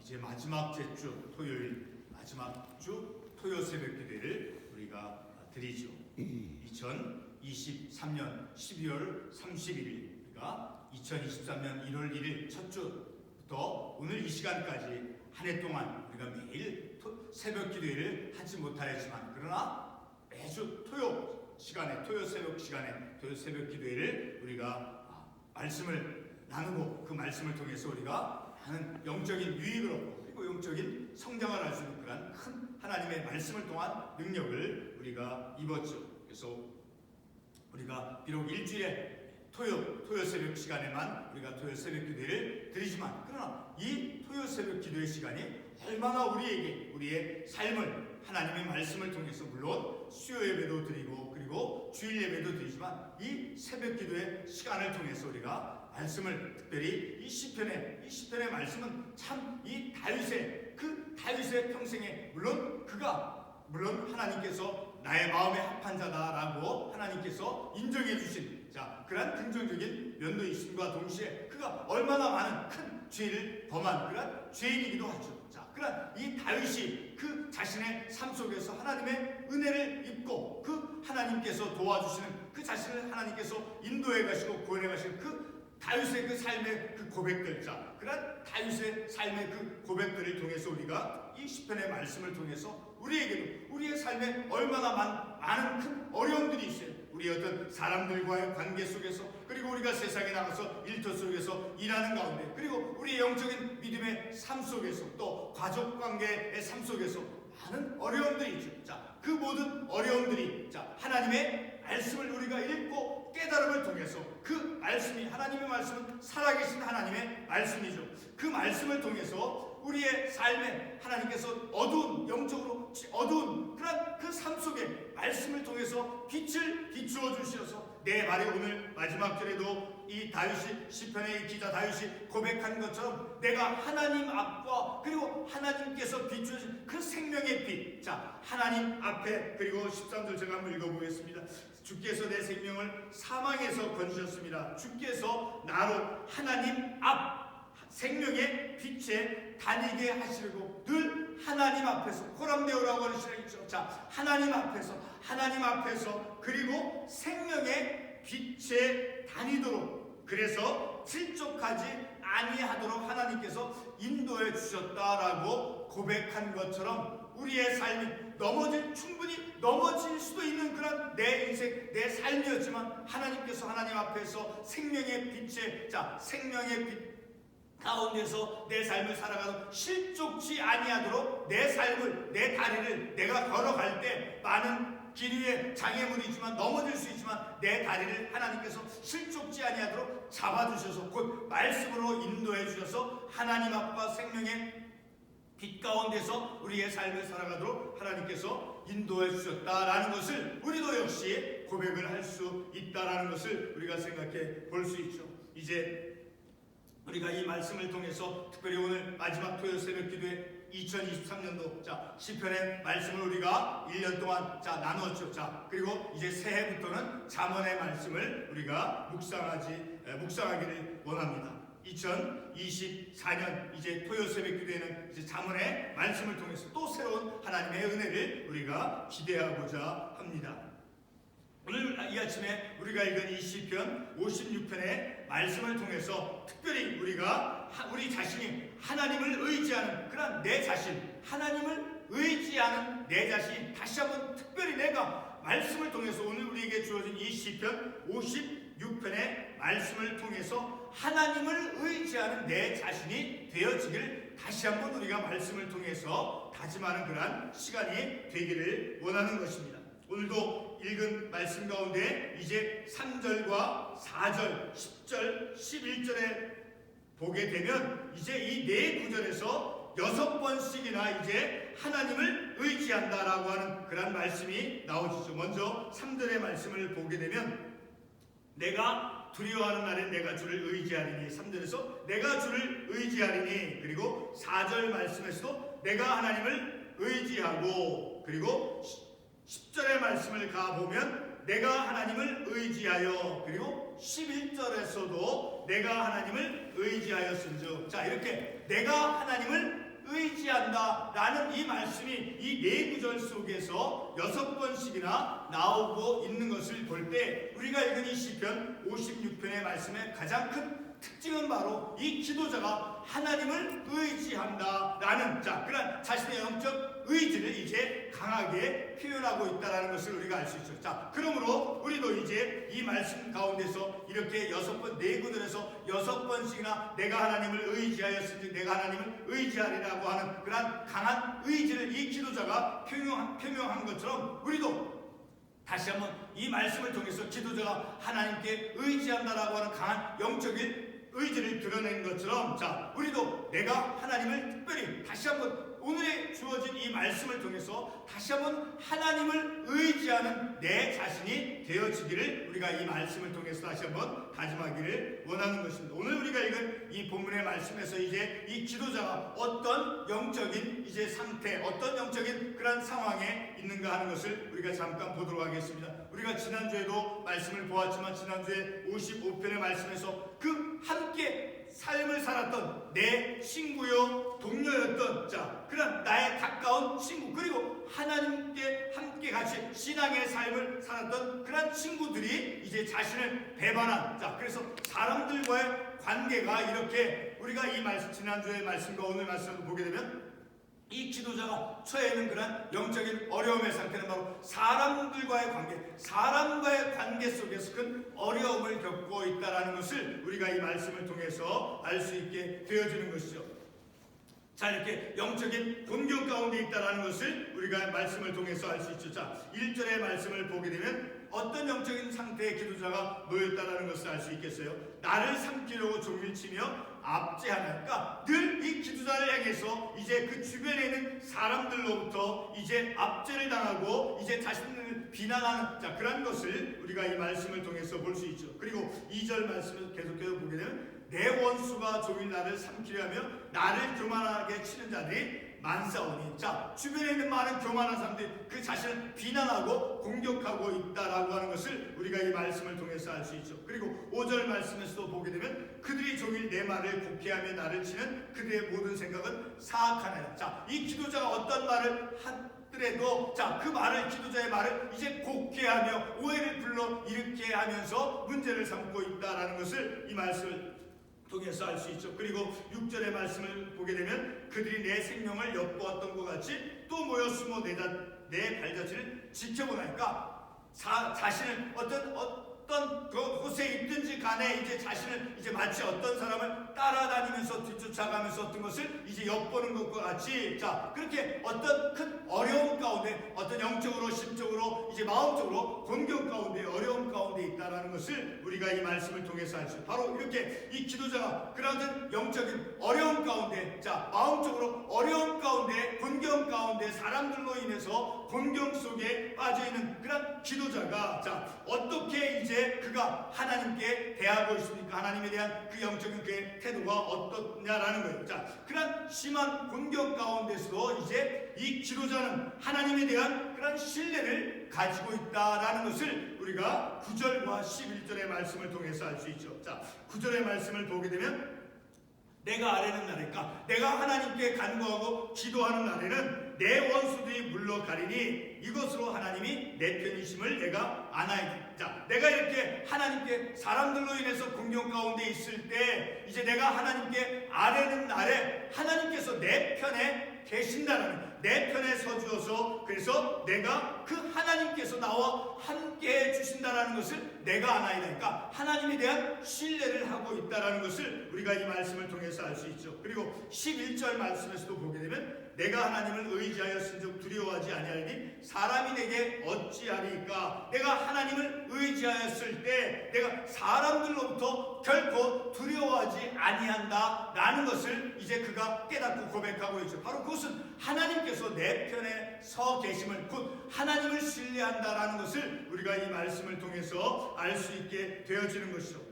이제 마지막 주 토요일, 마지막 주 토요 새벽 기도를 우리가 드리죠. 2023년 12월 31일, 우리가 2023년 1월 1일 첫 주부터 오늘 이 시간까지 한 해 동안 우리가 매일 새벽 기도회를 하지 못하였지만, 그러나 매주 토요 시간에, 토요 새벽 시간에 토요 새벽 기도회를 우리가 말씀을 나누고, 그 말씀을 통해서 우리가 많은 영적인 유익을 얻고, 그리고 영적인 성장을 할 수 있는 그런 큰 하나님의 말씀을 통한 능력을 우리가 입었죠. 그래서 우리가 비록 일주일에 토요 새벽 시간에만 우리가 토요 새벽 기도회를 드리지만, 그러나 이 토요 새벽 기도회 시간이 얼마나 우리에게, 우리의 삶을 하나님의 말씀을 통해서, 물론 수요 예배도 드리고 그리고 주일 예배도 드리지만, 이 새벽 기도회 시간을 통해서 우리가 말씀을, 특별히 이 시편의 말씀은 참 이 다윗의 평생에, 물론 하나님께서 나의 마음에 합한 자다라고 하나님께서 인정해 주신 그러한 긍정적인 면도 있음과 동시에 그가 얼마나 많은 큰 죄를 범한 그러한 죄인이기도 하죠. 그러한 이 다윗이 그 자신의 삶 속에서 하나님의 은혜를 입고, 그 하나님께서 도와주시는 그 자신을 하나님께서 인도해 가시고 구원해 가시는 그 다윗의 그 삶의 그 고백들, 그러한 다윗의 삶의 그 고백들을 통해서 우리가 이 시편의 말씀을 통해서 우리에게도 우리의 삶에 얼마나 많은 큰 어려움들이 있어요. 우리 어떤 사람들과의 관계 속에서, 그리고 우리가 세상에 나가서 일터 속에서 일하는 가운데, 그리고 우리의 영적인 믿음의 삶 속에서, 또 가족 관계의 삶 속에서 많은 어려움들이 있죠. 그 모든 어려움들이 하나님의 말씀을 우리가 읽고 깨달음을 통해서, 그 말씀이, 하나님의 말씀은 살아계신 하나님의 말씀이죠. 그 말씀을 통해서 우리의 삶에 하나님께서 영적으로 어두운 그런 그 삶 속에 말씀을 통해서 빛을 비추어 주셔서, 내 말이 오늘 마지막 절에도 이 다윗이, 시편의 기자 다윗이 고백한 것처럼, 내가 하나님 앞과 그리고 하나님께서 비추신 그 생명의 빛, 하나님 앞에, 그리고 13절 제가 한번 읽어보겠습니다. 주께서 내 생명을 사망에서 건지셨습니다. 주께서 나로 하나님 앞 생명의 빛에 다니게 하시려고 늘 하나님 앞에서, 코람데오라고 하는 신앙이죠. 하나님 앞에서 그리고 생명의 빛에 다니도록, 그래서 실족하지 아니하도록 하나님께서 인도해 주셨다라고 고백한 것처럼, 우리의 삶이 충분히 넘어질 수도 있는 그런 내 인생, 내 삶이었지만, 하나님께서 하나님 앞에서 생명의 빛에, 생명의 빛 가운데서 내 삶을 살아가도 실족지 아니하도록, 내 삶을, 내 다리를 내가 걸어갈 때 많은 길 위에 장애물이지만, 넘어질 수 있지만, 내 다리를 하나님께서 실족지 아니하도록 잡아주셔서, 곧 말씀으로 인도해 주셔서 하나님 앞과 생명의 빛 가운데서 우리의 삶을 살아가도록 하나님께서 인도해 주셨다라는 것을 우리도 역시 고백을 할 수 있다라는 것을 우리가 생각해 볼 수 있죠. 이제 우리가 이 말씀을 통해서, 특별히 오늘 마지막 토요 새벽 기도에 2023년도 시편의 말씀을 우리가 1년 동안 나누었죠. 그리고 이제 새해부터는 잠언의 말씀을 우리가 묵상하기를 원합니다. 2024년 이제 토요 새벽 기도에는 이제 잠언의 말씀을 통해서 또 새로운 하나님의 은혜를 우리가 기대하고자 합니다. 오늘 이 아침에 우리가 읽은 이 시편 56편의 말씀을 통해서, 특별히 우리 자신이 하나님을 의지하는 그런 내 자신, 하나님을 의지하는 내 자신, 다시 한번 특별히 내가 말씀을 통해서, 오늘 우리에게 주어진 이 시편 56편의 말씀을 통해서 하나님을 의지하는 내 자신이 되어지기를 다시 한번 우리가 말씀을 통해서 다짐하는 그러한 시간이 되기를 원하는 것입니다. 오늘도 읽은 말씀 가운데 이제 3절과 4절, 10절, 11절에 보게 되면, 이제 이 네 구절에서 6번씩이나 이제 하나님을 의지한다라고 하는 그런 말씀이 나오시죠. 먼저 3절의 말씀을 보게 되면, 내가 두려워하는 날에 내가 주를 의지하리니, 3절에서 내가 주를 의지하리니, 그리고 4절 말씀에서도 내가 하나님을 의지하고, 그리고 10절의 말씀을 가보면 내가 하나님을 의지하여, 그리고 11절에서도 내가 하나님을 의지하였은즉, 이렇게 내가 하나님을 의지한다 라는 이 말씀이 이 네 구절 속에서 6번씩이나 나오고 있는 것을 볼 때 우리가 읽은 이 시편 56편의 말씀의 가장 큰 특징은 바로 이 기도자가 하나님을 의지한다 라는 그런 자신의 영적 의지를 이제 강하게 표현하고 있다는 것을 우리가 알 수 있죠. 그러므로 우리도 이제 이 말씀 가운데서 이렇게 6번, 네 구절에서 6번씩이나 내가 하나님을 의지하였으니 내가 하나님을 의지하리라고 하는 그런 강한 의지를 이 기도자가 표명한 것처럼 우리도 다시 한번 이 말씀을 통해서 기도자가 하나님께 의지한다라고 하는 강한 영적인 의지를 드러낸 것처럼 우리도 내가 하나님을 특별히 다시 한번 오늘에 주어진 이 말씀을 통해서 다시 한번 하나님을 의지하는 내 자신이 되어지기를 우리가 이 말씀을 통해서 다시 한번 다짐하기를 원하는 것입니다. 오늘 우리가 읽은 이 본문의 말씀에서 이제 이 기도자가 어떤 영적인 이제 상태, 어떤 영적인 그런 상황에 있는가 하는 것을 우리가 잠깐 보도록 하겠습니다. 우리가 지난주에도 말씀을 보았지만 지난주에 55편의 말씀에서 그 함께 삶을 살았던 내 친구요 동료였던 그런 나의 가까운 친구 그리고 하나님께 함께 같이 신앙의 삶을 살았던 그런 친구들이 이제 자신을 배반한 그래서 사람들과의 관계가 이렇게 우리가 이 말씀 지난주의 말씀과 오늘 말씀을 보게 되면 이 기도자가 처해 있는 그런 영적인 어려움의 상태는 바로 사람들과의 관계 속에서 큰 어려움을 겪고 있다는 것을 우리가 이 말씀을 통해서 알 수 있게 되어지는 것이죠. 이렇게 영적인 곤경 가운데 있다는 것을 우리가 말씀을 통해서 알 수 있죠. 1절의 말씀을 보게 되면 어떤 영적인 상태의 기도자가 놓였다는 것을 알 수 있겠어요. 나를 삼키려고 종일치며 압제하니까 늘 이 기도자를 향해서 이제 그 주변에 있는 사람들로부터 이제 압제를 당하고 이제 자신을 비난하는 그런 것을 우리가 이 말씀을 통해서 볼 수 있죠. 그리고 2절 말씀을 계속해서 보게 되면 내 원수가 종일 나를 삼키려 하며 나를 교만하게 치는 자들이 많사오니 주변에 있는 많은 교만한 사람들이 그 자신을 비난하고 공격하고 있다라고 하는 것을 우리가 이 말씀을 통해서 알 수 있죠. 그리고 5절 말씀에서도 보게 되면 그들이 종일 내 말을 곡해하며 나를 치는 그들의 모든 생각은 사악하나이다. 이 기도자가 어떤 말을 하더라도 그 말을 기도자의 말을 이제 곡해하며 오해를 불러 일으키게 하면서 문제를 삼고 있다라는 것을 이 말씀을 통해서 알 수 있죠. 그리고 6절의 말씀을 보게 되면 그들이 내 생명을 엿보았던 것 같이 또 모여 숨어 내 발자취를 지켜보나니까 자신을 어떤 곳에 있든지 간에 이제 자신을 이제 마치 어떤 사람을 따라다니면서 뒤쫓아가면서 어떤 것을 이제 엿보는 것과 같이 그렇게 어떤 큰 어려움 가운데 어떤 영적으로 심적으로 이제 마음적으로 곤경 가운데 어려움 가운데 있다라는 것을 우리가 이 말씀을 통해서 알 수 있어요. 바로 이렇게 이 기도자가 그런 영적인 어려움 가운데 마음적으로 어려움 가운데 곤경 가운데 사람들로 인해서 곤경 속에 빠져있는 그런 기도자가 어떻게 이제 그가 하나님께 대하고 있습니까? 하나님에 대한 그 영적인 그의 태도가 어떻냐라는 거예요. 그런 심한 곤경 가운데서도 이제 이 기도자는 하나님에 대한 그런 신뢰를 가지고 있다라는 것을 우리가 9절과 11절의 말씀을 통해서 알 수 있죠. 9절의 말씀을 보게 되면 내가 아뢰는 날일까? 내가 하나님께 간구하고 기도하는 날에는 내 원수들이 물러가리니 이것으로 하나님이 내 편이심을 내가 아나이다. 내가 이렇게 하나님께 사람들로 인해서 공경 가운데 있을 때 이제 내가 하나님께 아뢰는 날에 하나님께서 내 편에 계신다는 내 편에 서주어서 그래서 내가 그 하나님께서 나와 함께 해주신다는 것을 내가 아나이다니까 하나님에 대한 신뢰를 하고 있다는 것을 우리가 이 말씀을 통해서 알 수 있죠. 그리고 11절 말씀에서도 보게 되면 내가 하나님을 의지하였은즉 두려워하지 아니하리니 사람이 내게 어찌하리까? 내가 하나님을 의지하였을 때 내가 사람들로부터 결코 두려워하지 아니한다라는 것을 이제 그가 깨닫고 고백하고 있죠. 바로 그것은 하나님께서 내 편에 서 계심을 곧 하나님을 신뢰한다라는 것을 우리가 이 말씀을 통해서 알 수 있게 되어지는 것이죠.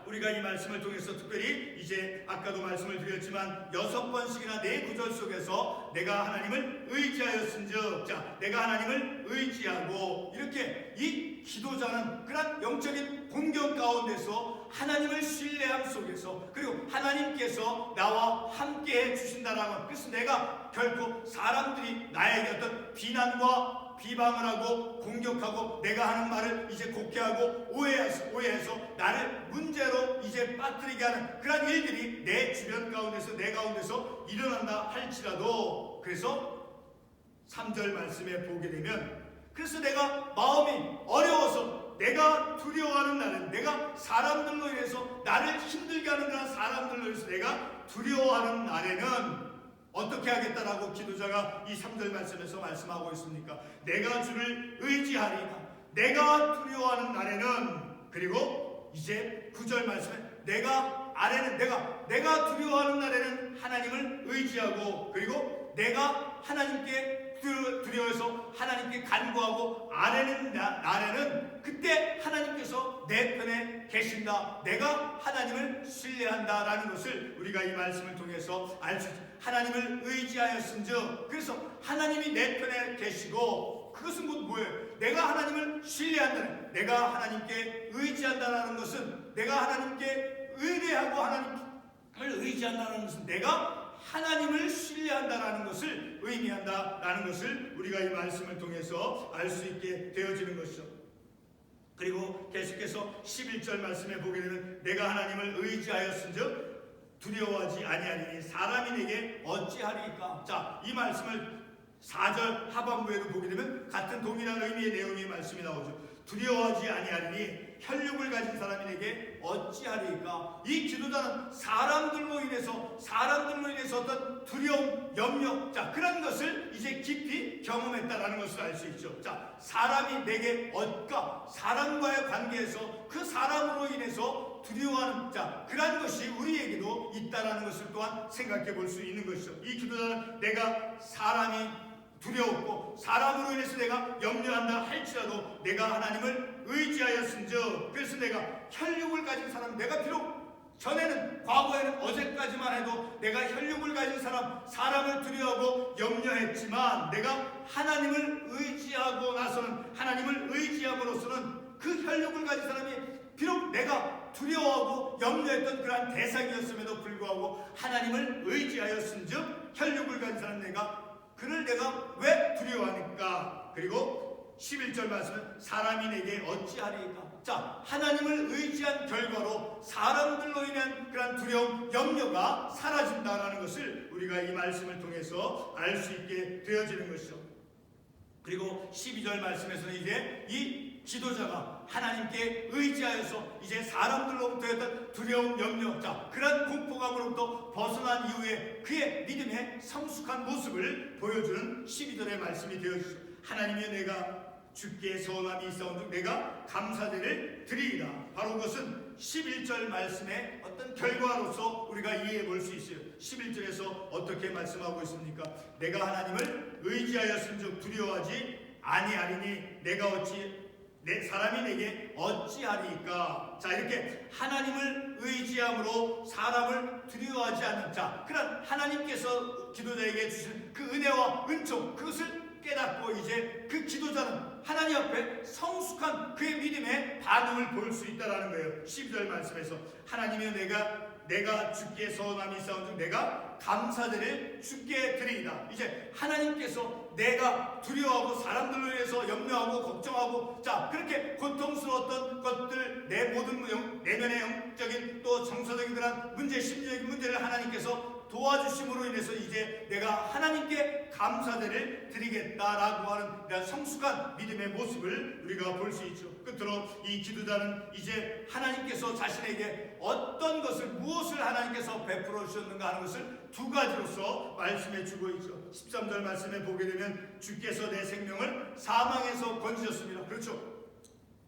우리가 이 말씀을 통해서 특별히 이제 아까도 말씀을 드렸지만 6번씩이나 네 구절 속에서 내가 하나님을 의지하였은즉 내가 하나님을 의지하고 이렇게 이 기도자는 그런 영적인 공경 가운데서 하나님을 신뢰함 속에서 그리고 하나님께서 나와 함께 해주신다라는 것. 그래서 내가 결코 사람들이 나에게 어떤 비난과 비방을 하고 공격하고 내가 하는 말을 이제 곡해하고 오해해서 나를 문제로 이제 빠뜨리게 하는 그런 일들이 내 주변 가운데서 내 가운데서 일어난다 할지라도, 그래서 3절 말씀에 보게 되면, 그래서 내가 마음이 어려워서 내가 두려워하는 날은, 내가 사람들로 인해서 나를 힘들게 하는 그런 사람들로 인해서 내가 두려워하는 날에는 어떻게 하겠다라고 기도자가 이 3절 말씀에서 말씀하고 있습니까? 내가 주를 의지하리라. 내가 두려워하는 날에는, 그리고 이제 9절 말씀에 내가 두려워하는 날에는 하나님을 의지하고, 그리고 내가 하나님께 두려워해서 하나님께 간구하고 날에는 그때 하나님께서 내 편에 계신다. 내가 하나님을 신뢰한다라는 것을 우리가 이 말씀을 통해서 알 수 있습니다. 하나님을 의지하였은즉, 그래서 하나님이 내 편에 계시고, 그것은 곧 뭐예요? 내가 하나님을 신뢰한다는, 내가 하나님께 의지한다는 것은, 내가 하나님께 의뢰하고 하나님을 의지한다는 것은 내가 하나님을 신뢰한다라는 것을 의미한다라는 것을 우리가 이 말씀을 통해서 알 수 있게 되어지는 것이죠. 그리고 계속해서 11절 말씀에 보게 되면 내가 하나님을 의지하였은즉 두려워하지 아니하리니 사람이 내게 어찌하리까. 자, 이 말씀을 4절 하반부에도 보게 되면 같은 동일한 의미의 내용의 말씀이 나오죠. 두려워하지 아니하리니 혈육을 가진 사람이 내게 어찌하리까. 이 기도자는 사람들로 인해서 어떤 두려움, 염려, 자, 그런 것을 이제 깊이 경험했다라는 것을 알 수 있죠. 자, 사람이 내게 사람과의 관계에서 그 사람으로 인해서 두려워하는, 자, 그런 것이 우리에게도 있다라는 것을 또한 생각해 볼 수 있는 것이죠. 이 기도자는 내가 사람이 두려웠고 사람으로 인해서 내가 염려한다 할지라도 내가 하나님을 의지하였은즉, 그래서 내가 혈육을 가진 사람, 내가 비록 전에는, 과거에는, 어제까지만 해도 내가 혈육을 가진 사람을 두려워하고 염려했지만, 내가 하나님을 의지하고 나서는, 하나님을 의지함으로써는 그 혈육을 가진 사람이 비록 내가 두려워하고 염려했던 그러한 대상이었음에도 불구하고 하나님을 의지하였은즉 혈육을 가진 사람, 그를 내가 왜 두려워하니까. 그리고 11절 말씀은 사람이 내게 어찌하리까. 자, 하나님을 의지한 결과로 사람들로 인한 그런 두려움, 염려가 사라진다라는 것을 우리가 이 말씀을 통해서 알 수 있게 되어지는 것이죠. 그리고 12절 말씀에서는 이제 이 지도자가 하나님께 의지하여서 이제 사람들로부터였던 두려움, 염려, 자, 그런 공포감으로부터 벗어난 이후에 그의 믿음의 성숙한 모습을 보여주는 12절의 말씀이 되어지죠. 하나님이 내가 주께 서원함이 있사온즉 내가 감사제를 드리리라. 바로 그것은 11절 말씀의 어떤 결과로서 우리가 이해해 볼 수 있어요. 11절에서 어떻게 말씀하고 있습니까? 내가 하나님을 의지하였은즉 두려워하지 아니하리니 내가 사람이 내게 어찌하리까. 자, 이렇게 하나님을 의지함으로 사람을 두려워하지 않는, 자, 그런 하나님께서 기도자에게 주신 그 은혜와 은총, 그것을 깨닫고 이제 그 기도자는 하나님 앞에 성숙한 그의 믿음의 반응을 볼 수 있다는 거예요. 12절 말씀에서 하나님이여 내가 주께 서원함이 있사온즉 내가 감사제를 주께 드리이다. 이제 하나님께서 내가 두려워하고 사람들로 인해서 염려하고 걱정하고, 자, 그렇게 고통스러웠던 것들, 내 모든 내면의 영적인 또 정서적인 그런 문제, 심리적인 문제를 하나님께서 도와주심으로 인해서 이제 내가 하나님께 감사제를 드리겠다라고 하는 이런 성숙한 믿음의 모습을 우리가 볼 수 있죠. 끝으로 이 기도자는 이제 하나님께서 자신에게 어떤 것을, 무엇을 하나님께서 베풀어 주셨는가 하는 것을 두 가지로서 말씀해 주고 있죠. 13절 말씀에 보게 되면 주께서 내 생명을 사망에서 건지셨습니다. 그렇죠.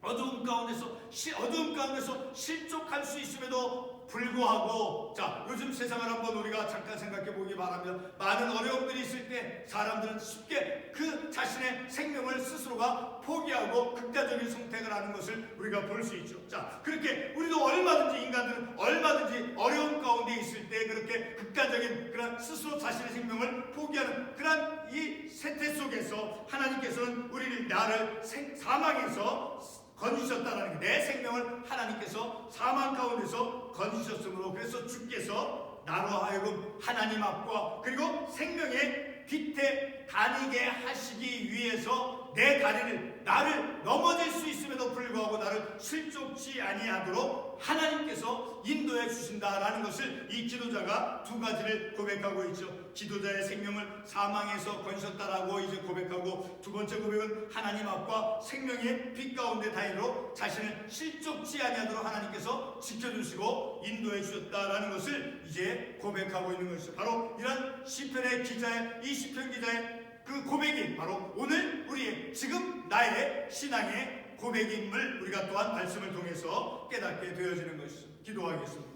어두움 가운데서 실족할 수 있음에도 불구하고, 자, 요즘 세상을 한번 우리가 잠깐 생각해 보기 바랍니다. 많은 어려움들이 있을 때 사람들은 쉽게 그 자신의 생명을 스스로가 포기하고 극단적인 선택을 하는 것을 우리가 볼 수 있죠. 자, 그렇게 우리도 얼마든지, 인간들은 얼마든지 어려움 가운데 있을 때 그렇게 극단적인 그런 스스로 자신의 생명을 포기하는 그런 이 세태 속에서 하나님께서는 나를 사망에서 건지셨다라는 게, 내 생명을 하나님께서 사망 가운데서 건지셨으므로, 그래서 주께서 나로 하여금 하나님 앞과 그리고 생명의 빛에 다니게 하시기 위해서 내 다리를, 나를 넘어질 수 있음에도 불구하고 나를 실족지 아니하도록 하나님께서 인도해 주신다라는 것을 이 기도자가 두 가지를 고백하고 있죠. 기도자의 생명을 사망에서 건지셨다라고 이제 고백하고, 두 번째 고백은 하나님 앞과 생명의 빛 가운데 다니도록 자신을 실족지 아니하도록 하나님께서 지켜주시고 인도해 주셨다라는 것을 이제 고백하고 있는 것이죠. 바로 이런 시편의 기자의, 이 시편 기자의 그 고백이 바로 오늘 우리의 지금 나의 신앙의 고백임을 우리가 또한 말씀을 통해서 깨닫게 되어지는 것이죠. 기도하겠습니다.